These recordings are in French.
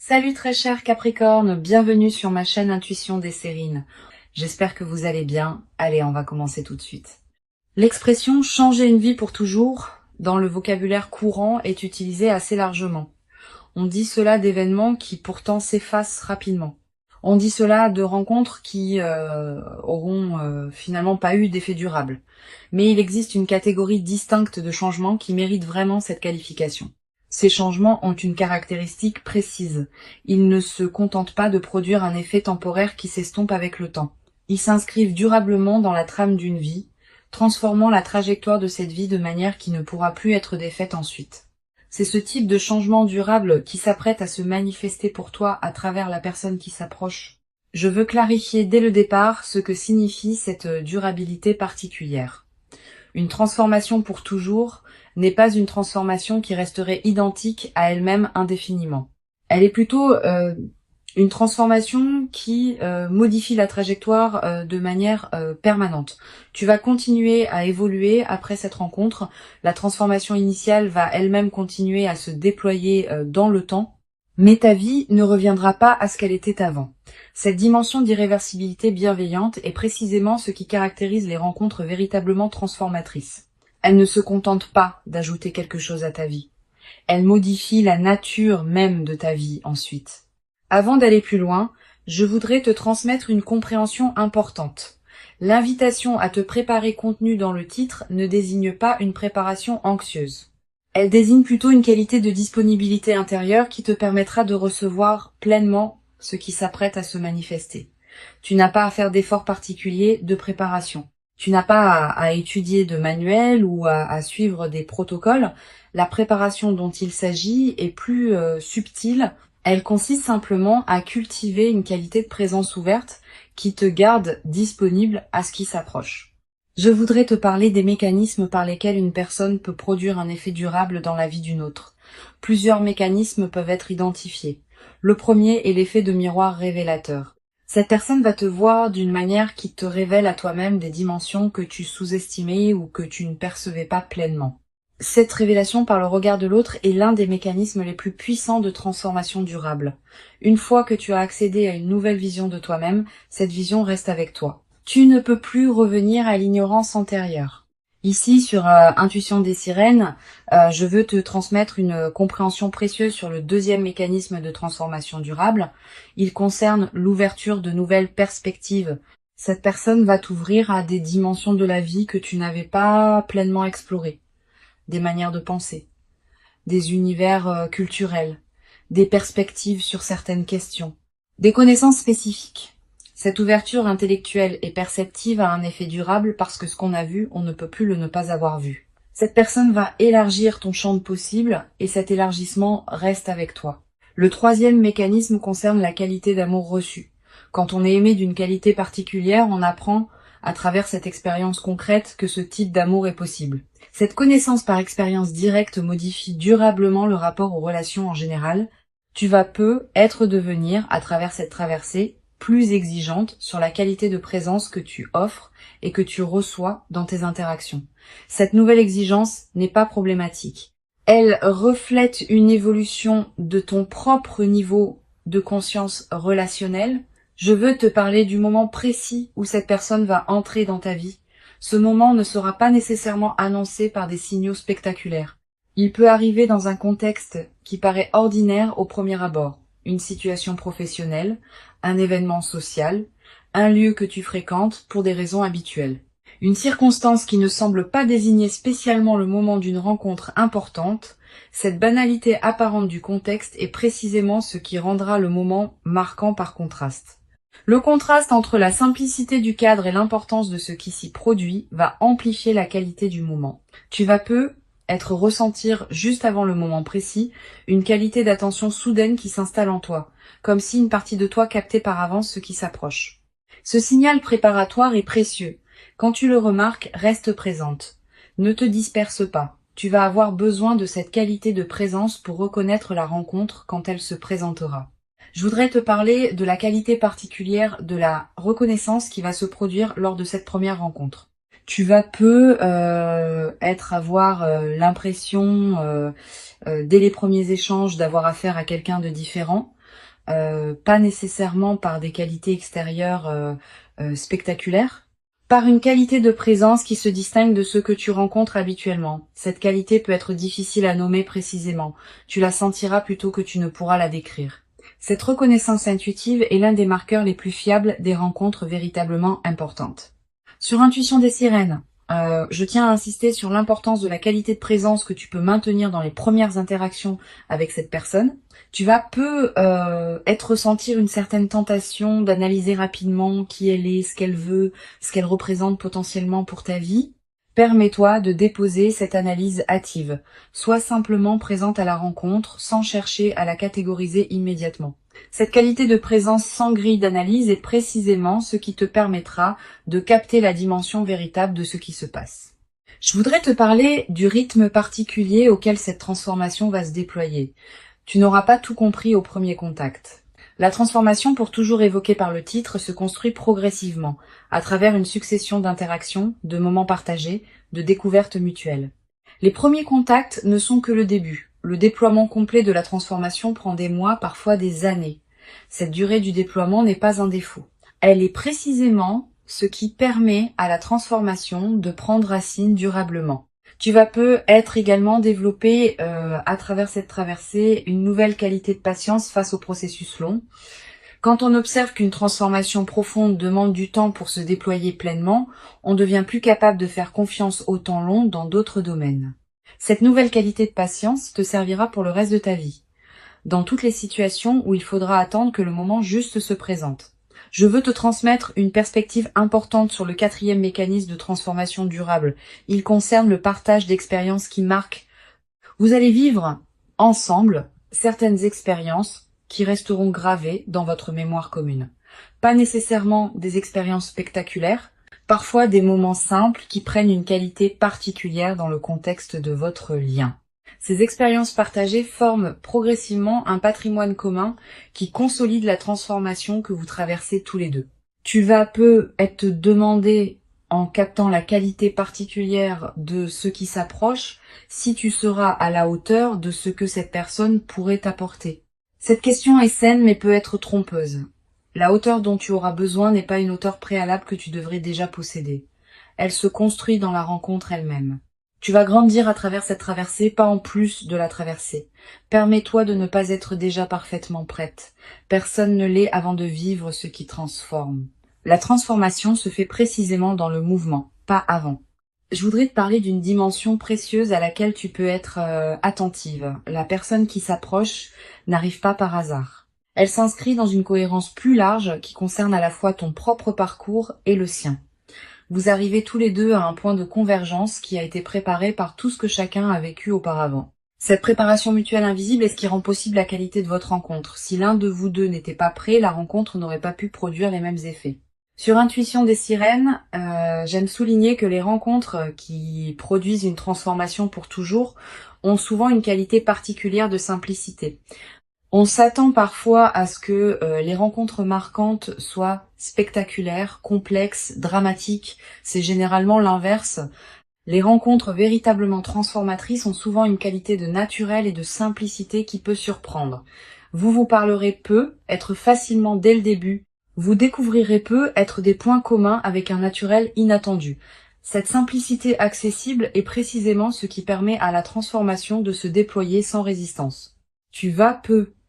Salut très cher Capricorne, bienvenue sur ma chaîne Intuition des Sérines. J'espère que vous allez bien. Allez, on va commencer tout de suite. L'expression changer une vie pour toujours, dans le vocabulaire courant, est utilisée assez largement. On dit cela d'événements qui pourtant s'effacent rapidement. On dit cela de rencontres qui auront finalement pas eu d'effet durable. Mais il existe une catégorie distincte de changements qui méritent vraiment cette qualification. Ces changements ont une caractéristique précise. Ils ne se contentent pas de produire un effet temporaire qui s'estompe avec le temps. Ils s'inscrivent durablement dans la trame d'une vie, transformant la trajectoire de cette vie de manière qui ne pourra plus être défaite ensuite. C'est ce type de changement durable qui s'apprête à se manifester pour toi à travers la personne qui s'approche. Je veux clarifier dès le départ ce que signifie cette durabilité particulière. Une transformation pour toujours n'est pas une transformation qui resterait identique à elle-même indéfiniment. Elle est plutôt une transformation qui modifie la trajectoire de manière permanente. Tu vas continuer à évoluer après cette rencontre. La transformation initiale va elle-même continuer à se déployer dans le temps, mais ta vie ne reviendra pas à ce qu'elle était avant. Cette dimension d'irréversibilité bienveillante est précisément ce qui caractérise les rencontres véritablement transformatrices. Elle ne se contente pas d'ajouter quelque chose à ta vie. Elle modifie la nature même de ta vie ensuite. Avant d'aller plus loin, je voudrais te transmettre une compréhension importante. L'invitation à te préparer contenue dans le titre ne désigne pas une préparation anxieuse. Elle désigne plutôt une qualité de disponibilité intérieure qui te permettra de recevoir pleinement ce qui s'apprête à se manifester. Tu n'as pas à faire d'efforts particuliers de préparation. Tu n'as pas à étudier de manuels ou à suivre des protocoles. La préparation dont il s'agit est plus subtile. Elle consiste simplement à cultiver une qualité de présence ouverte qui te garde disponible à ce qui s'approche. Je voudrais te parler des mécanismes par lesquels une personne peut produire un effet durable dans la vie d'une autre. Plusieurs mécanismes peuvent être identifiés. Le premier est l'effet de miroir révélateur. Cette personne va te voir d'une manière qui te révèle à toi-même des dimensions que tu sous-estimais ou que tu ne percevais pas pleinement. Cette révélation par le regard de l'autre est l'un des mécanismes les plus puissants de transformation durable. Une fois que tu as accédé à une nouvelle vision de toi-même, cette vision reste avec toi. Tu ne peux plus revenir à l'ignorance antérieure. Ici, sur Intuition des Sirènes, je veux te transmettre une compréhension précieuse sur le deuxième mécanisme de transformation durable. Il concerne l'ouverture de nouvelles perspectives. Cette personne va t'ouvrir à des dimensions de la vie que tu n'avais pas pleinement explorées. Des manières de penser, des univers culturels, des perspectives sur certaines questions, des connaissances spécifiques. Cette ouverture intellectuelle et perceptive a un effet durable parce que ce qu'on a vu, on ne peut plus le ne pas avoir vu. Cette personne va élargir ton champ de possibles et cet élargissement reste avec toi. Le troisième mécanisme concerne la qualité d'amour reçu. Quand on est aimé d'une qualité particulière, on apprend à travers cette expérience concrète que ce type d'amour est possible. Cette connaissance par expérience directe modifie durablement le rapport aux relations en général. Tu vas devenir, à travers cette traversée, plus exigeante sur la qualité de présence que tu offres et que tu reçois dans tes interactions. Cette nouvelle exigence n'est pas problématique. Elle reflète une évolution de ton propre niveau de conscience relationnelle. Je veux te parler du moment précis où cette personne va entrer dans ta vie. Ce moment ne sera pas nécessairement annoncé par des signaux spectaculaires. Il peut arriver dans un contexte qui paraît ordinaire au premier abord. Une situation professionnelle, un événement social, un lieu que tu fréquentes pour des raisons habituelles. Une circonstance qui ne semble pas désigner spécialement le moment d'une rencontre importante, cette banalité apparente du contexte est précisément ce qui rendra le moment marquant par contraste. Le contraste entre la simplicité du cadre et l'importance de ce qui s'y produit va amplifier la qualité du moment. Tu vas ressentir juste avant le moment précis une qualité d'attention soudaine qui s'installe en toi, comme si une partie de toi captait par avance ce qui s'approche. Ce signal préparatoire est précieux. Quand tu le remarques, reste présente. Ne te disperse pas. Tu vas avoir besoin de cette qualité de présence pour reconnaître la rencontre quand elle se présentera. Je voudrais te parler de la qualité particulière de la reconnaissance qui va se produire lors de cette première rencontre. Tu vas avoir l'impression, dès les premiers échanges, d'avoir affaire à quelqu'un de différent. pas nécessairement par des qualités extérieures spectaculaires, par une qualité de présence qui se distingue de ceux que tu rencontres habituellement. Cette qualité peut être difficile à nommer précisément. Tu la sentiras plutôt que tu ne pourras la décrire. Cette reconnaissance intuitive est l'un des marqueurs les plus fiables des rencontres véritablement importantes. Sur Intuition des sirènes, je tiens à insister sur l'importance de la qualité de présence que tu peux maintenir dans les premières interactions avec cette personne. Tu vas ressentir une certaine tentation d'analyser rapidement qui elle est, ce qu'elle veut, ce qu'elle représente potentiellement pour ta vie. Permets-toi de déposer cette analyse hâtive. Sois simplement présente à la rencontre sans chercher à la catégoriser immédiatement. Cette qualité de présence sans grille d'analyse est précisément ce qui te permettra de capter la dimension véritable de ce qui se passe. Je voudrais te parler du rythme particulier auquel cette transformation va se déployer. Tu n'auras pas tout compris au premier contact. La transformation, pour toujours évoquée par le titre, se construit progressivement, à travers une succession d'interactions, de moments partagés, de découvertes mutuelles. Les premiers contacts ne sont que le début. Le déploiement complet de la transformation prend des mois, parfois des années. Cette durée du déploiement n'est pas un défaut. Elle est précisément ce qui permet à la transformation de prendre racine durablement. Tu vas peut-être également développer à travers cette traversée une nouvelle qualité de patience face au processus long. Quand on observe qu'une transformation profonde demande du temps pour se déployer pleinement, on devient plus capable de faire confiance au temps long dans d'autres domaines. Cette nouvelle qualité de patience te servira pour le reste de ta vie, dans toutes les situations où il faudra attendre que le moment juste se présente. Je veux te transmettre une perspective importante sur le 4e mécanisme de transformation durable. Il concerne le partage d'expériences qui marquent. Vous allez vivre ensemble certaines expériences qui resteront gravées dans votre mémoire commune. Pas nécessairement des expériences spectaculaires, parfois des moments simples qui prennent une qualité particulière dans le contexte de votre lien. Ces expériences partagées forment progressivement un patrimoine commun qui consolide la transformation que vous traversez tous les deux. Tu vas être demandé, en captant la qualité particulière de ce qui s'approche, si tu seras à la hauteur de ce que cette personne pourrait t'apporter. Cette question est saine mais peut être trompeuse. La hauteur dont tu auras besoin n'est pas une hauteur préalable que tu devrais déjà posséder. Elle se construit dans la rencontre elle-même. Tu vas grandir à travers cette traversée, pas en plus de la traversée. Permets-toi de ne pas être déjà parfaitement prête. Personne ne l'est avant de vivre ce qui transforme. La transformation se fait précisément dans le mouvement, pas avant. Je voudrais te parler d'une dimension précieuse à laquelle tu peux être attentive. La personne qui s'approche n'arrive pas par hasard. Elle s'inscrit dans une cohérence plus large qui concerne à la fois ton propre parcours et le sien. Vous arrivez tous les deux à un point de convergence qui a été préparé par tout ce que chacun a vécu auparavant. Cette préparation mutuelle invisible est ce qui rend possible la qualité de votre rencontre. Si l'un de vous deux n'était pas prêt, la rencontre n'aurait pas pu produire les mêmes effets. Sur Intuition des sirènes, j'aime souligner que les rencontres qui produisent une transformation pour toujours ont souvent une qualité particulière de simplicité. On s'attend parfois à ce que les rencontres marquantes soient spectaculaires, complexes, dramatiques. C'est généralement l'inverse. Les rencontres véritablement transformatrices ont souvent une qualité de naturel et de simplicité qui peut surprendre. Vous vous parlerez peu, être facilement dès le début. Vous découvrirez peu, être des points communs avec un naturel inattendu. Cette simplicité accessible est précisément ce qui permet à la transformation de se déployer sans résistance. Tu vas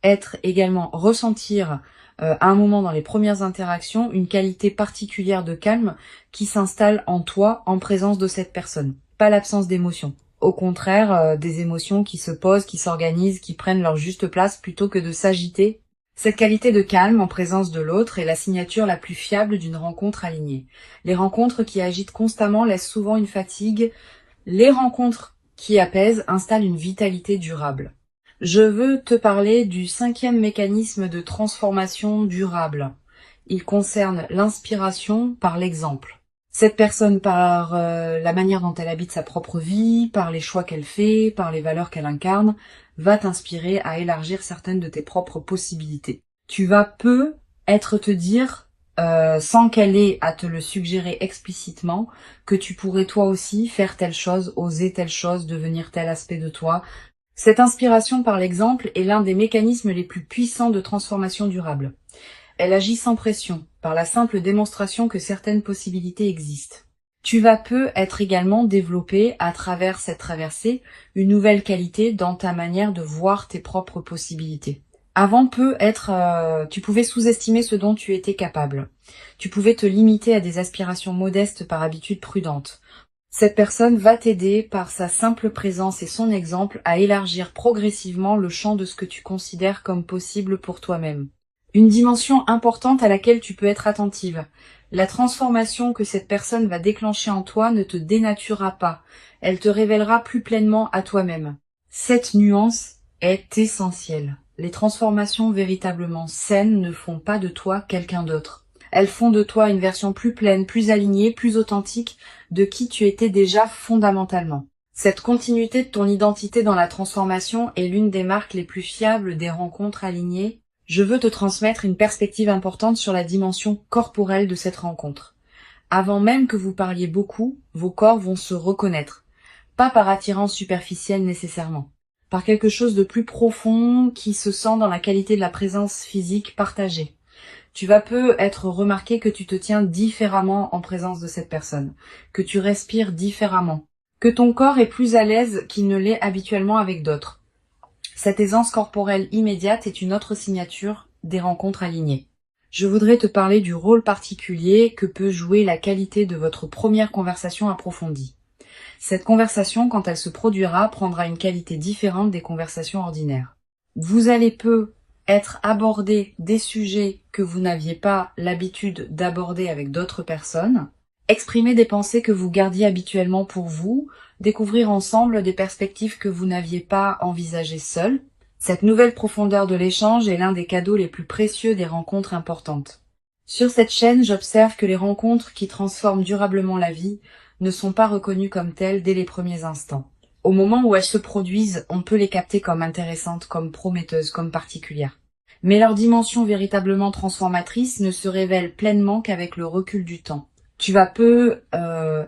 être également ressentir à un moment dans les premières interactions une qualité particulière de calme qui s'installe en toi en présence de cette personne. Pas l'absence d'émotions. Au contraire, des émotions qui se posent, qui s'organisent, qui prennent leur juste place plutôt que de s'agiter. Cette qualité de calme en présence de l'autre est la signature la plus fiable d'une rencontre alignée. Les rencontres qui agitent constamment laissent souvent une fatigue. Les rencontres qui apaisent installent une vitalité durable. Je veux te parler du 5e mécanisme de transformation durable. Il concerne l'inspiration par l'exemple. Cette personne, par la manière dont elle habite sa propre vie, par les choix qu'elle fait, par les valeurs qu'elle incarne, va t'inspirer à élargir certaines de tes propres possibilités. Tu vas te dire, sans qu'elle ait à te le suggérer explicitement, que tu pourrais toi aussi faire telle chose, oser telle chose, devenir tel aspect de toi. Cette inspiration par l'exemple est l'un des mécanismes les plus puissants de transformation durable. Elle agit sans pression, par la simple démonstration que certaines possibilités existent. Tu vas peu être également développé, à travers cette traversée, une nouvelle qualité dans ta manière de voir tes propres possibilités. Avant tu pouvais sous-estimer ce dont tu étais capable. Tu pouvais te limiter à des aspirations modestes par habitude prudente. Cette personne va t'aider par sa simple présence et son exemple à élargir progressivement le champ de ce que tu considères comme possible pour toi-même. Une dimension importante à laquelle tu peux être attentive. La transformation que cette personne va déclencher en toi ne te dénaturera pas. Elle te révélera plus pleinement à toi-même. Cette nuance est essentielle. Les transformations véritablement saines ne font pas de toi quelqu'un d'autre. Elles font de toi une version plus pleine, plus alignée, plus authentique de qui tu étais déjà fondamentalement. Cette continuité de ton identité dans la transformation est l'une des marques les plus fiables des rencontres alignées. Je veux te transmettre une perspective importante sur la dimension corporelle de cette rencontre. Avant même que vous parliez beaucoup, vos corps vont se reconnaître. Pas par attirance superficielle nécessairement. Par quelque chose de plus profond qui se sent dans la qualité de la présence physique partagée. Tu vas peu être remarqué que tu te tiens différemment en présence de cette personne, que tu respires différemment, que ton corps est plus à l'aise qu'il ne l'est habituellement avec d'autres. Cette aisance corporelle immédiate est une autre signature des rencontres alignées. Je voudrais te parler du rôle particulier que peut jouer la qualité de votre première conversation approfondie. Cette conversation, quand elle se produira, prendra une qualité différente des conversations ordinaires. Vous allez peu être abordé des sujets que vous n'aviez pas l'habitude d'aborder avec d'autres personnes, exprimer des pensées que vous gardiez habituellement pour vous, découvrir ensemble des perspectives que vous n'aviez pas envisagées seul. Cette nouvelle profondeur de l'échange est l'un des cadeaux les plus précieux des rencontres importantes. Sur cette chaîne, j'observe que les rencontres qui transforment durablement la vie ne sont pas reconnues comme telles dès les premiers instants. Au moment où elles se produisent, on peut les capter comme intéressantes, comme prometteuses, comme particulières. Mais leur dimension véritablement transformatrice ne se révèle pleinement qu'avec le recul du temps. Tu vas peu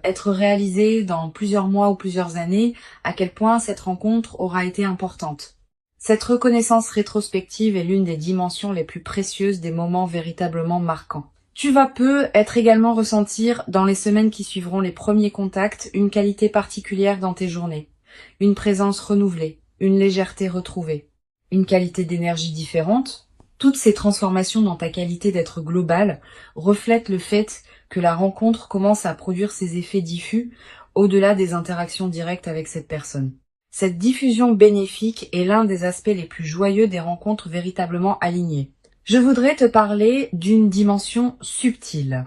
être réalisé dans plusieurs mois ou plusieurs années à quel point cette rencontre aura été importante. Cette reconnaissance rétrospective est l'une des dimensions les plus précieuses des moments véritablement marquants. Tu vas peu être également ressentir dans les semaines qui suivront les premiers contacts une qualité particulière dans tes journées, une présence renouvelée, une légèreté retrouvée, une qualité d'énergie différente. Toutes ces transformations dans ta qualité d'être global reflètent le fait que la rencontre commence à produire ses effets diffus au-delà des interactions directes avec cette personne. Cette diffusion bénéfique est l'un des aspects les plus joyeux des rencontres véritablement alignées. Je voudrais te parler d'une dimension subtile.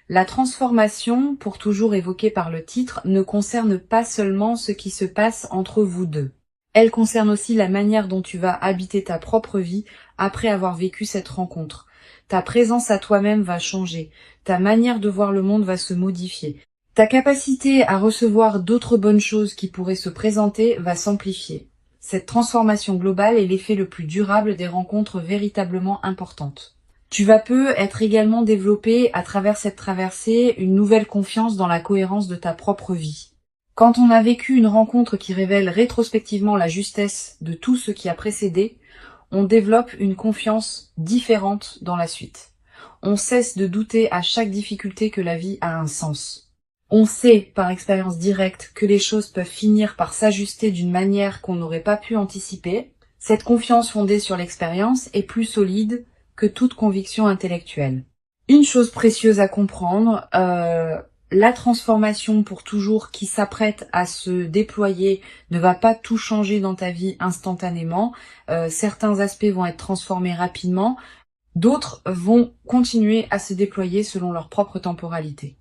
La transformation, pour toujours évoquée par le titre, ne concerne pas seulement ce qui se passe entre vous deux. Elle concerne aussi la manière dont tu vas habiter ta propre vie après avoir vécu cette rencontre. Ta présence à toi-même va changer, ta manière de voir le monde va se modifier. Ta capacité à recevoir d'autres bonnes choses qui pourraient se présenter va s'amplifier. Cette transformation globale est l'effet le plus durable des rencontres véritablement importantes. Tu vas peu être également développé à travers cette traversée une nouvelle confiance dans la cohérence de ta propre vie. Quand on a vécu une rencontre qui révèle rétrospectivement la justesse de tout ce qui a précédé, on développe une confiance différente dans la suite. On cesse de douter à chaque difficulté que la vie a un sens. On sait, par expérience directe, que les choses peuvent finir par s'ajuster d'une manière qu'on n'aurait pas pu anticiper. Cette confiance fondée sur l'expérience est plus solide que toute conviction intellectuelle. Une chose précieuse à comprendre, la transformation pour toujours qui s'apprête à se déployer ne va pas tout changer dans ta vie instantanément. Certains aspects vont être transformés rapidement, d'autres vont continuer à se déployer selon leur propre temporalité.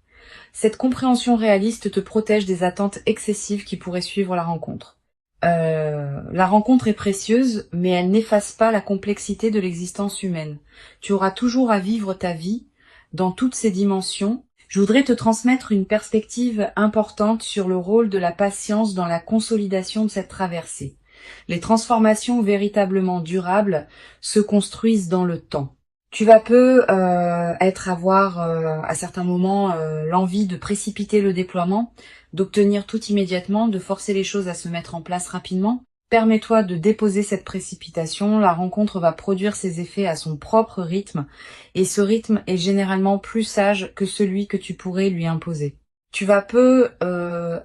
Cette compréhension réaliste te protège des attentes excessives qui pourraient suivre la rencontre. La rencontre est précieuse, mais elle n'efface pas la complexité de l'existence humaine. Tu auras toujours à vivre ta vie dans toutes ses dimensions. Je voudrais te transmettre une perspective importante sur le rôle de la patience dans la consolidation de cette traversée. Les transformations véritablement durables se construisent dans le temps. Tu vas peu avoir à certains moments l'envie de précipiter le déploiement, d'obtenir tout immédiatement, de forcer les choses à se mettre en place rapidement. Permets-toi de déposer cette précipitation, la rencontre va produire ses effets à son propre rythme, et ce rythme est généralement plus sage que celui que tu pourrais lui imposer. Tu vas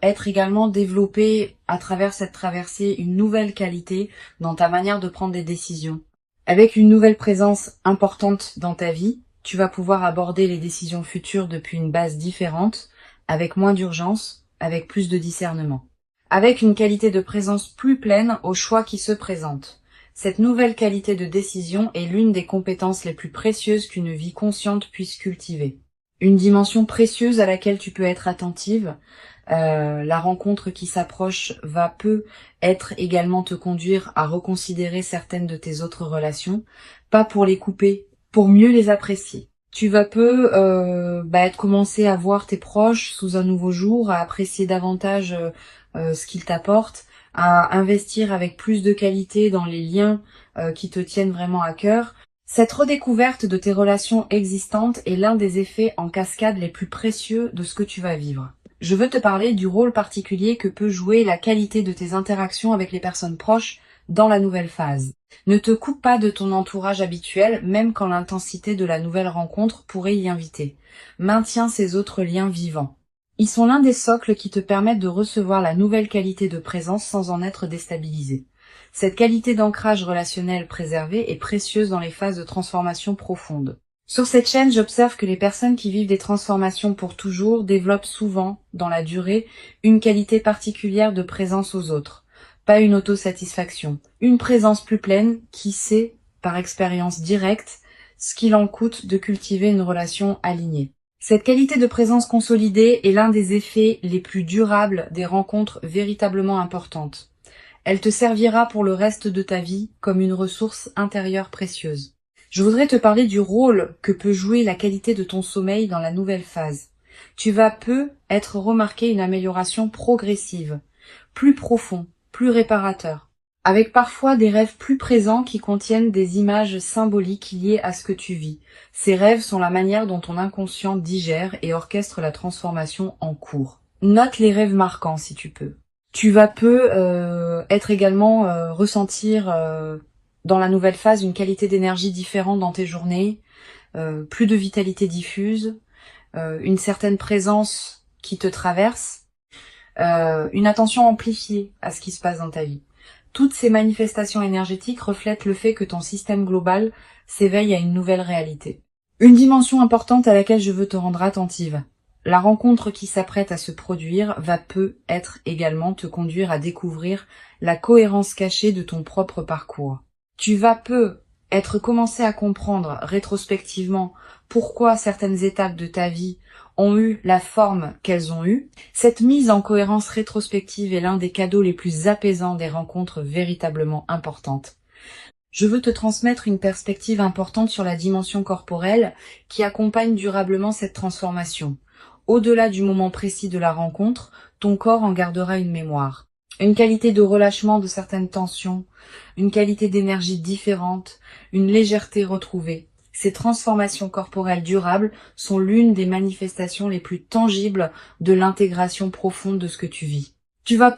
être également développé à travers cette traversée une nouvelle qualité dans ta manière de prendre des décisions. Avec une nouvelle présence importante dans ta vie, tu vas pouvoir aborder les décisions futures depuis une base différente, avec moins d'urgence, avec plus de discernement. Avec une qualité de présence plus pleine aux choix qui se présentent. Cette nouvelle qualité de décision est l'une des compétences les plus précieuses qu'une vie consciente puisse cultiver. Une dimension précieuse à laquelle tu peux être attentive. La rencontre qui s'approche être également te conduire à reconsidérer certaines de tes autres relations, pas pour les couper, pour mieux les apprécier. Tu vas commencer à voir tes proches sous un nouveau jour, à apprécier davantage ce qu'ils t'apportent, à investir avec plus de qualité dans les liens qui te tiennent vraiment à cœur. Cette redécouverte de tes relations existantes est l'un des effets en cascade les plus précieux de ce que tu vas vivre. Je veux te parler du rôle particulier que peut jouer la qualité de tes interactions avec les personnes proches dans la nouvelle phase. Ne te coupe pas de ton entourage habituel, même quand l'intensité de la nouvelle rencontre pourrait y inviter. Maintiens ces autres liens vivants. Ils sont l'un des socles qui te permettent de recevoir la nouvelle qualité de présence sans en être déstabilisé. Cette qualité d'ancrage relationnel préservé est précieuse dans les phases de transformation profonde. Sur cette chaîne, j'observe que les personnes qui vivent des transformations pour toujours développent souvent, dans la durée, une qualité particulière de présence aux autres. Pas une autosatisfaction, une présence plus pleine qui sait, par expérience directe, ce qu'il en coûte de cultiver une relation alignée. Cette qualité de présence consolidée est l'un des effets les plus durables des rencontres véritablement importantes. Elle te servira pour le reste de ta vie comme une ressource intérieure précieuse. Je voudrais te parler du rôle que peut jouer la qualité de ton sommeil dans la nouvelle phase. Tu vas être remarqué une amélioration progressive, plus profond, plus réparateur, avec parfois des rêves plus présents qui contiennent des images symboliques liées à ce que tu vis. Ces rêves sont la manière dont ton inconscient digère et orchestre la transformation en cours. Note les rêves marquants si tu peux. Tu vas être également ressentir dans la nouvelle phase une qualité d'énergie différente dans tes journées, plus de vitalité diffuse, une certaine présence qui te traverse, une attention amplifiée à ce qui se passe dans ta vie. Toutes ces manifestations énergétiques reflètent le fait que ton système global s'éveille à une nouvelle réalité. Une dimension importante à laquelle je veux te rendre attentive. La rencontre qui s'apprête à se produire va être également te conduire à découvrir la cohérence cachée de ton propre parcours. Tu vas être commencé à comprendre rétrospectivement pourquoi certaines étapes de ta vie ont eu la forme qu'elles ont eue. Cette mise en cohérence rétrospective est l'un des cadeaux les plus apaisants des rencontres véritablement importantes. Je veux te transmettre une perspective importante sur la dimension corporelle qui accompagne durablement cette transformation. Au-delà du moment précis de la rencontre, ton corps en gardera une mémoire. Une qualité de relâchement de certaines tensions, une qualité d'énergie différente, une légèreté retrouvée. Ces transformations corporelles durables sont l'une des manifestations les plus tangibles de l'intégration profonde de ce que tu vis. Tu vas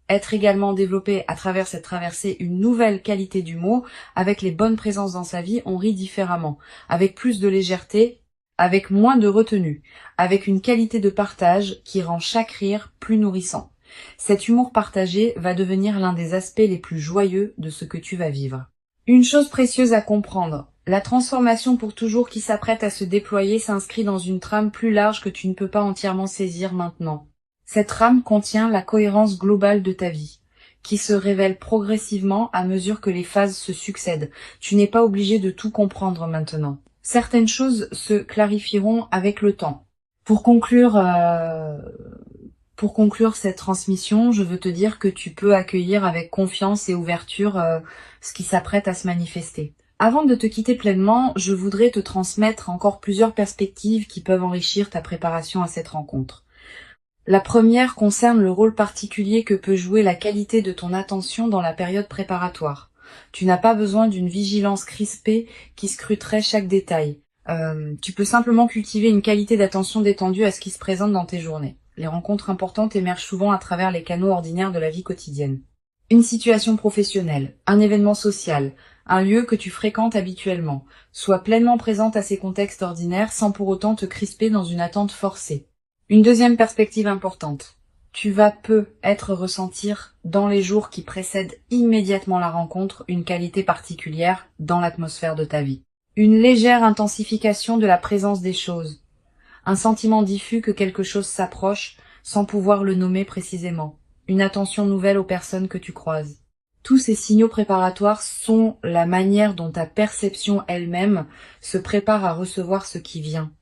être également développé à travers cette traversée une nouvelle qualité d'humour. Avec les bonnes présences dans sa vie, on rit différemment, avec plus de légèreté, avec moins de retenue, avec une qualité de partage qui rend chaque rire plus nourrissant. Cet humour partagé va devenir l'un des aspects les plus joyeux de ce que tu vas vivre. Une chose précieuse à comprendre, la transformation pour toujours qui s'apprête à se déployer s'inscrit dans une trame plus large que tu ne peux pas entièrement saisir maintenant. Cette trame contient la cohérence globale de ta vie, qui se révèle progressivement à mesure que les phases se succèdent. Tu n'es pas obligé de tout comprendre maintenant. Certaines choses se clarifieront avec le temps. Pour conclure cette transmission, je veux te dire que tu peux accueillir avec confiance et ouverture ce qui s'apprête à se manifester. Avant de te quitter pleinement, je voudrais te transmettre encore plusieurs perspectives qui peuvent enrichir ta préparation à cette rencontre. La première concerne le rôle particulier que peut jouer la qualité de ton attention dans la période préparatoire. Tu n'as pas besoin d'une vigilance crispée qui scruterait chaque détail. Tu peux simplement cultiver une qualité d'attention détendue à ce qui se présente dans tes journées. Les rencontres importantes émergent souvent à travers les canaux ordinaires de la vie quotidienne. Une situation professionnelle, un événement social, un lieu que tu fréquentes habituellement. Sois pleinement présente à ces contextes ordinaires sans pour autant te crisper dans une attente forcée. Une deuxième perspective importante. Tu vas peut-être ressentir dans les jours qui précèdent immédiatement la rencontre une qualité particulière dans l'atmosphère de ta vie. Une légère intensification de la présence des choses. Un sentiment diffus que quelque chose s'approche sans pouvoir le nommer précisément. Une attention nouvelle aux personnes que tu croises. Tous ces signaux préparatoires sont la manière dont ta perception elle-même se prépare à recevoir ce qui vient.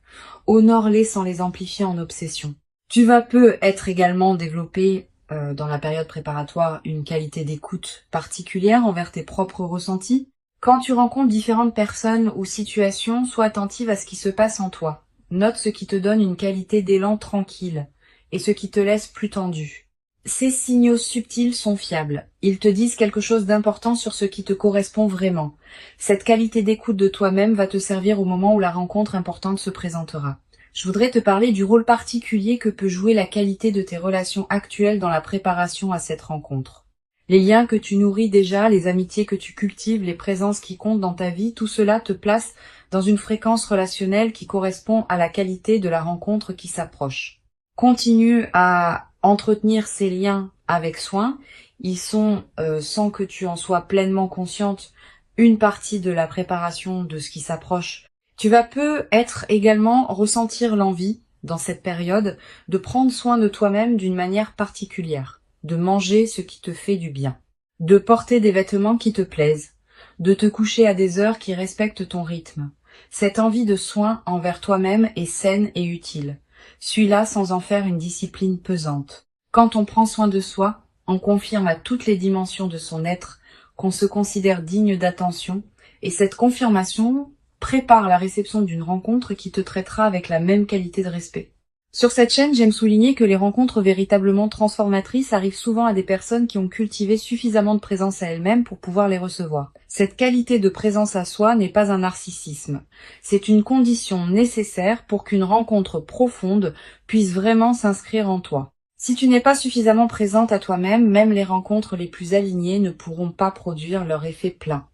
Honore-les sans les amplifier en obsession. Tu vas peut-être également développer dans la période préparatoire une qualité d'écoute particulière envers tes propres ressentis. Quand tu rencontres différentes personnes ou situations, sois attentive à ce qui se passe en toi. Note ce qui te donne une qualité d'élan tranquille et ce qui te laisse plus tendu. Ces signaux subtils sont fiables. Ils te disent quelque chose d'important sur ce qui te correspond vraiment. Cette qualité d'écoute de toi-même va te servir au moment où la rencontre importante se présentera. Je voudrais te parler du rôle particulier que peut jouer la qualité de tes relations actuelles dans la préparation à cette rencontre. Les liens que tu nourris déjà, les amitiés que tu cultives, les présences qui comptent dans ta vie, tout cela te place dans une fréquence relationnelle qui correspond à la qualité de la rencontre qui s'approche. Continue à entretenir ces liens avec soin. Ils sont, sans que tu en sois pleinement consciente, une partie de la préparation de ce qui s'approche. Tu vas peut-être également ressentir l'envie, dans cette période, de prendre soin de toi-même d'une manière particulière, de manger ce qui te fait du bien, de porter des vêtements qui te plaisent, de te coucher à des heures qui respectent ton rythme. Cette envie de soin envers toi-même est saine et utile. Suis-la sans en faire une discipline pesante. Quand on prend soin de soi, on confirme à toutes les dimensions de son être qu'on se considère digne d'attention, et cette confirmation prépare la réception d'une rencontre qui te traitera avec la même qualité de respect. Sur cette chaîne, j'aime souligner que les rencontres véritablement transformatrices arrivent souvent à des personnes qui ont cultivé suffisamment de présence à elles-mêmes pour pouvoir les recevoir. Cette qualité de présence à soi n'est pas un narcissisme. C'est une condition nécessaire pour qu'une rencontre profonde puisse vraiment s'inscrire en toi. Si tu n'es pas suffisamment présente à toi-même, même les rencontres les plus alignées ne pourront pas produire leur effet plein.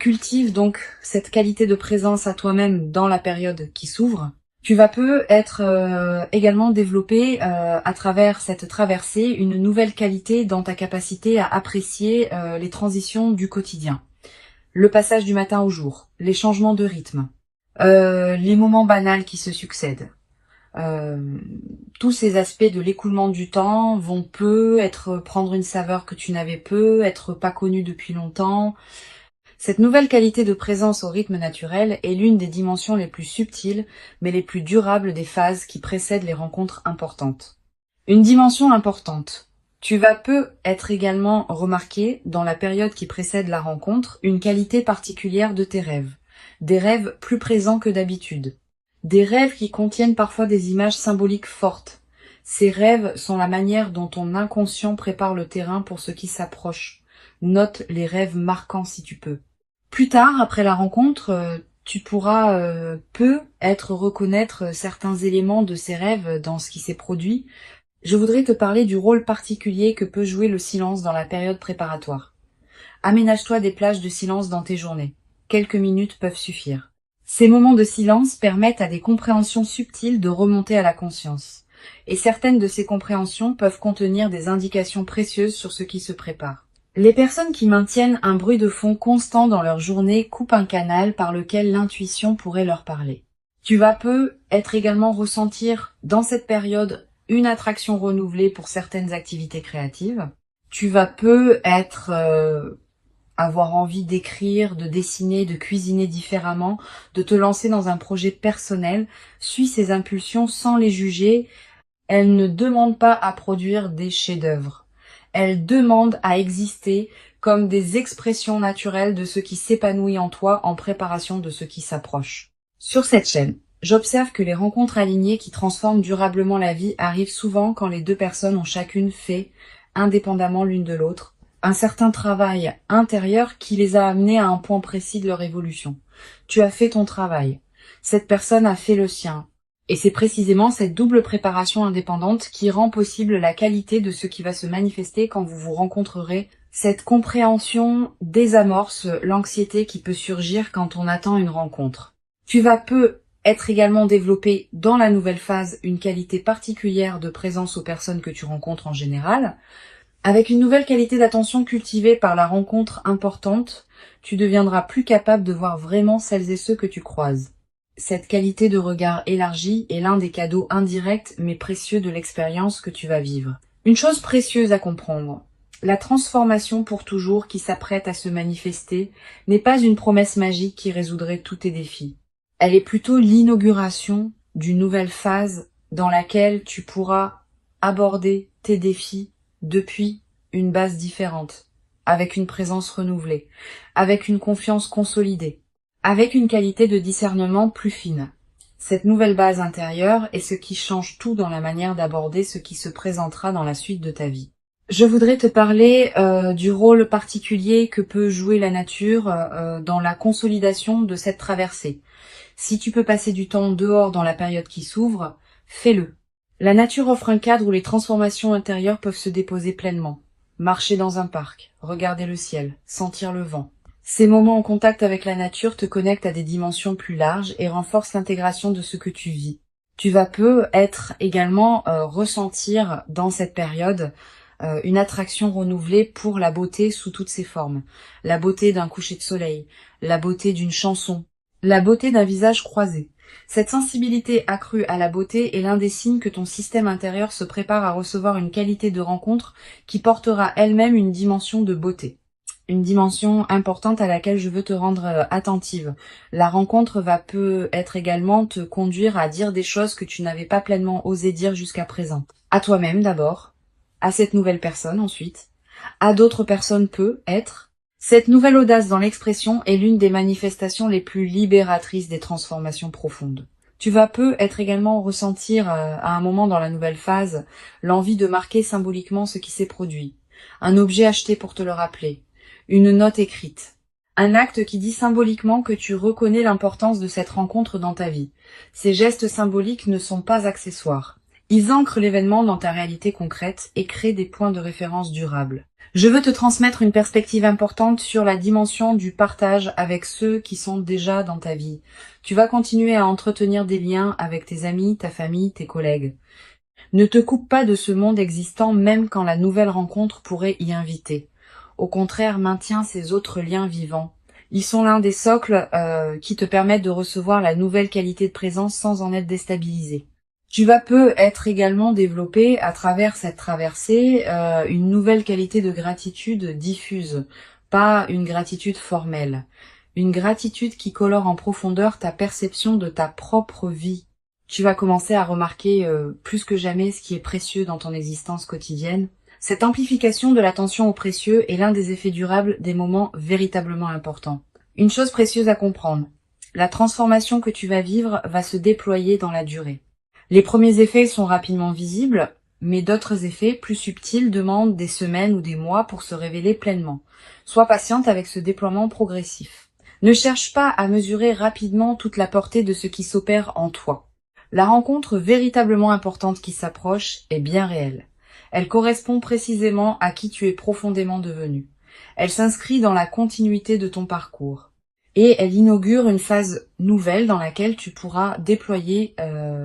Cultive donc cette qualité de présence à toi-même dans la période qui s'ouvre. Tu vas peut-être également développer à travers cette traversée une nouvelle qualité dans ta capacité à apprécier les transitions du quotidien. Le passage du matin au jour, les changements de rythme, les moments banals qui se succèdent. Tous ces aspects de l'écoulement du temps vont prendre une saveur que tu n'avais être pas connue depuis longtemps. Cette nouvelle qualité de présence au rythme naturel est l'une des dimensions les plus subtiles, mais les plus durables des phases qui précèdent les rencontres importantes. Une dimension importante. Tu vas peut-être également remarquer, dans la période qui précède la rencontre, une qualité particulière de tes rêves. Des rêves plus présents que d'habitude. Des rêves qui contiennent parfois des images symboliques fortes. Ces rêves sont la manière dont ton inconscient prépare le terrain pour ce qui s'approche. Note les rêves marquants si tu peux. Plus tard, après la rencontre, tu pourras peut-être reconnaître certains éléments de ces rêves dans ce qui s'est produit. Je voudrais te parler du rôle particulier que peut jouer le silence dans la période préparatoire. Aménage-toi des plages de silence dans tes journées. Quelques minutes peuvent suffire. Ces moments de silence permettent à des compréhensions subtiles de remonter à la conscience. Et certaines de ces compréhensions peuvent contenir des indications précieuses sur ce qui se prépare. Les personnes qui maintiennent un bruit de fond constant dans leur journée coupent un canal par lequel l'intuition pourrait leur parler. Tu vas peut-être également ressentir dans cette période une attraction renouvelée pour certaines activités créatives. Tu vas peut-être avoir envie d'écrire, de dessiner, de cuisiner différemment, de te lancer dans un projet personnel. Suis ces impulsions sans les juger. Elles ne demandent pas à produire des chefs-d'œuvre. Elles demandent à exister comme des expressions naturelles de ce qui s'épanouit en toi en préparation de ce qui s'approche. Sur cette chaîne, j'observe que les rencontres alignées qui transforment durablement la vie arrivent souvent quand les deux personnes ont chacune fait, indépendamment l'une de l'autre, un certain travail intérieur qui les a amenés à un point précis de leur évolution. Tu as fait ton travail. Cette personne a fait le sien. Et c'est précisément cette double préparation indépendante qui rend possible la qualité de ce qui va se manifester quand vous vous rencontrerez Cette compréhension désamorce l'anxiété qui peut surgir quand on attend une rencontre. Tu vas peu être également développé dans la nouvelle phase une qualité particulière de présence aux personnes que tu rencontres en général. Avec une nouvelle qualité d'attention cultivée par la rencontre importante, tu deviendras plus capable de voir vraiment celles et ceux que tu croises. Cette qualité de regard élargi est l'un des cadeaux indirects mais précieux de l'expérience que tu vas vivre. Une chose précieuse à comprendre. La transformation pour toujours qui s'apprête à se manifester n'est pas une promesse magique qui résoudrait tous tes défis. Elle est plutôt l'inauguration d'une nouvelle phase dans laquelle tu pourras aborder tes défis depuis une base différente, avec une présence renouvelée, avec une confiance consolidée, avec une qualité de discernement plus fine. Cette nouvelle base intérieure est ce qui change tout dans la manière d'aborder ce qui se présentera dans la suite de ta vie. Je voudrais te parler du rôle particulier que peut jouer la nature dans la consolidation de cette traversée. Si tu peux passer du temps dehors dans la période qui s'ouvre, fais-le. La nature offre un cadre où les transformations intérieures peuvent se déposer pleinement. Marcher dans un parc, regarder le ciel, sentir le vent. Ces moments en contact avec la nature te connectent à des dimensions plus larges et renforcent l'intégration de ce que tu vis. Tu vas peu être également ressentir dans cette période une attraction renouvelée pour la beauté sous toutes ses formes. La beauté d'un coucher de soleil, la beauté d'une chanson, la beauté d'un visage croisé. Cette sensibilité accrue à la beauté est l'un des signes que ton système intérieur se prépare à recevoir une qualité de rencontre qui portera elle-même une dimension de beauté. Une dimension importante à laquelle je veux te rendre attentive. La rencontre va peut être également te conduire à dire des choses que tu n'avais pas pleinement osé dire jusqu'à présent. À toi-même d'abord, à cette nouvelle personne ensuite, à d'autres personnes peut-être. Cette nouvelle audace dans l'expression est l'une des manifestations les plus libératrices des transformations profondes. Tu vas peu être également ressentir à un moment dans la nouvelle phase l'envie de marquer symboliquement ce qui s'est produit. Un objet acheté pour te le rappeler, une note écrite. Un acte qui dit symboliquement que tu reconnais l'importance de cette rencontre dans ta vie. Ces gestes symboliques ne sont pas accessoires. Ils ancrent l'événement dans ta réalité concrète et créent des points de référence durables. Je veux te transmettre une perspective importante sur la dimension du partage avec ceux qui sont déjà dans ta vie. Tu vas continuer à entretenir des liens avec tes amis, ta famille, tes collègues. Ne te coupe pas de ce monde existant même quand la nouvelle rencontre pourrait y inviter. Au contraire, maintiens ces autres liens vivants. Ils sont l'un des socles qui te permettent de recevoir la nouvelle qualité de présence sans en être déstabilisé. Tu vas peu être également développé à travers cette traversée une nouvelle qualité de gratitude diffuse, pas une gratitude formelle. Une gratitude qui colore en profondeur ta perception de ta propre vie. Tu vas commencer à remarquer plus que jamais ce qui est précieux dans ton existence quotidienne. Cette amplification de l'attention au précieux est l'un des effets durables des moments véritablement importants. Une chose précieuse à comprendre, la transformation que tu vas vivre va se déployer dans la durée. Les premiers effets sont rapidement visibles, mais d'autres effets plus subtils demandent des semaines ou des mois pour se révéler pleinement. Sois patiente avec ce déploiement progressif. Ne cherche pas à mesurer rapidement toute la portée de ce qui s'opère en toi. La rencontre véritablement importante qui s'approche est bien réelle. Elle correspond précisément à qui tu es profondément devenu. Elle s'inscrit dans la continuité de ton parcours. Et elle inaugure une phase nouvelle dans laquelle tu pourras déployer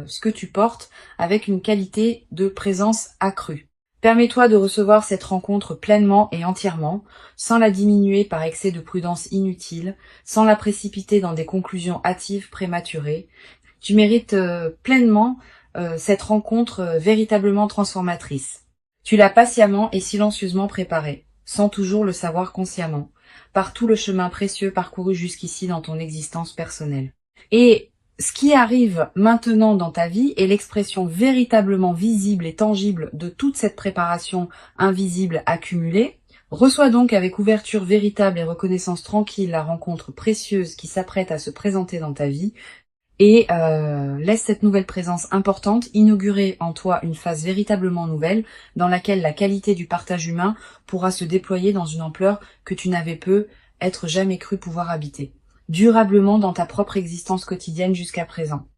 ce que tu portes avec une qualité de présence accrue. Permets-toi de recevoir cette rencontre pleinement et entièrement, sans la diminuer par excès de prudence inutile, sans la précipiter dans des conclusions hâtives prématurées. Tu mérites pleinement cette rencontre véritablement transformatrice. Tu l'as patiemment et silencieusement préparée, sans toujours le savoir consciemment, par tout le chemin précieux parcouru jusqu'ici dans ton existence personnelle. Et ce qui arrive maintenant dans ta vie est l'expression véritablement visible et tangible de toute cette préparation invisible accumulée. Reçois donc avec ouverture véritable et reconnaissance tranquille la rencontre précieuse qui s'apprête à se présenter dans ta vie et laisse cette nouvelle présence importante inaugurer en toi une phase véritablement nouvelle dans laquelle la qualité du partage humain pourra se déployer dans une ampleur que tu n'avais peu être jamais cru pouvoir habiter, durablement dans ta propre existence quotidienne jusqu'à présent.